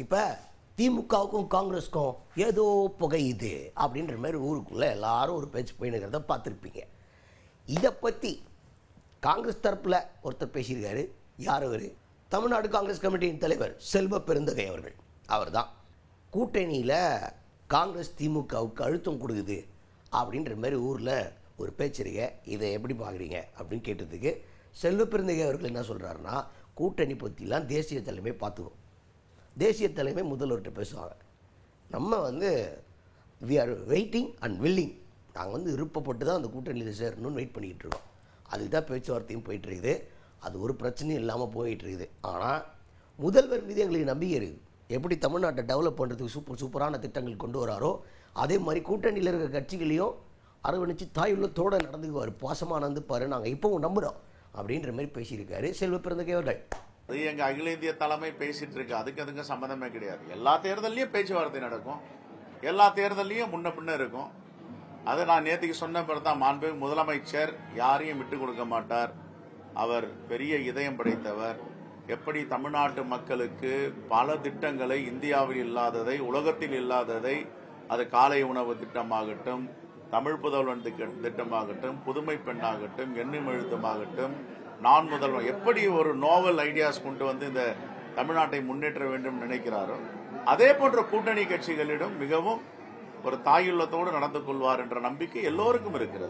இப்போ திமுகவுக்கும் காங்கிரஸுக்கும் ஏதோ புகையுது அப்படின்ற மாதிரி ஊருக்குள்ளே எல்லாரும் ஒரு பேச்சு போயினுக்கிறத பார்த்துருப்பீங்க. இதை பற்றி காங்கிரஸ் தரப்பில் ஒருத்தர் பேசியிருக்காரு. யார் அவர்? தமிழ்நாடு காங்கிரஸ் கமிட்டியின் தலைவர் செல்வ பெருந்தகை அவர்கள். அவர் தான் கூட்டணியில் காங்கிரஸ் திமுகவுக்கு அழுத்தம் கொடுக்குது அப்படின்ற மாதிரி ஊரில் ஒரு பேச்சிருக்க. இதை எப்படி பார்க்குறீங்க அப்படின்னு கேட்டதுக்கு செல்வ பெருந்தகை அவர்கள் என்ன சொல்கிறாருன்னா, கூட்டணி பற்றிலாம் தேசிய தலைமை பார்த்துக்கும், தேசிய தலைமை முதல்வர்கிட்ட பேசுவாங்க. நம்ம we are waiting and willing, நாங்கள் விருப்பப்பட்டு தான் அந்த கூட்டணியில் சேரணும்னு வெயிட் பண்ணிக்கிட்டு இருக்கோம். அதுக்கு தான் பேச்சுவார்த்தையும் போயிட்டுருக்குது. அது ஒரு பிரச்சனையும் இல்லாமல் போயிட்டுருக்குது. ஆனால் முதல்வர் மீது எங்களுக்கு நம்பிக்கை இருக்குது. எப்படி தமிழ்நாட்டை டெவலப் பண்ணுறதுக்கு சூப்பரான திட்டங்கள் கொண்டு வராரோ, அதே மாதிரி கூட்டணியில் இருக்கிற கட்சிகளையும் அரவணைச்சு தாயுள்ளத்தோடு நடந்துக்குவார், பாசமாக நடந்துப்பார், நாங்கள் இப்போவும் நம்புகிறோம் அப்படின்ற மாதிரி பேசியிருக்காரு செல்வ பெருந்தகை அவர்கள். அது எங்க அகில இந்திய தலைமை பேசிட்டு இருக்கு. அதுக்கு சம்பந்தமே கிடையாது. எல்லா தேர்தலையும் பேச்சுவார்த்தை நடக்கும், எல்லா தேர்தலையும் முன்ன பின்ன இருக்கும். அது நான் நேற்றுக்கு சொன்ன பிறகு மாண்புமிகு முதலமைச்சர் யாரையும் விட்டு கொடுக்க மாட்டார். அவர் பெரிய இதயம் படைத்தவர். எப்படி தமிழ்நாட்டு மக்களுக்கு பல திட்டங்களை, இந்தியாவில் இல்லாததை, உலகத்தில் இல்லாததை, அது காலை உணவு திட்டமாகட்டும், தமிழ் புதல்வன் திட்டமாகட்டும், புதுமை பெண்ணாகட்டும், எண்ணும் எழுத்துமாகட்டும், நான் முதல்வன், எப்படி ஒரு நோவல் ஐடியாஸ் கொண்டு இந்த தமிழ்நாட்டை முன்னேற்ற வேண்டும் நினைக்கிறாரோ, அதே போன்ற கூட்டணி கட்சிகளிடம் மிகவும் ஒரு தாயுள்ளத்தோடு நடந்து கொள்வார் என்ற நம்பிக்கை எல்லோருக்கும் இருக்கிறது.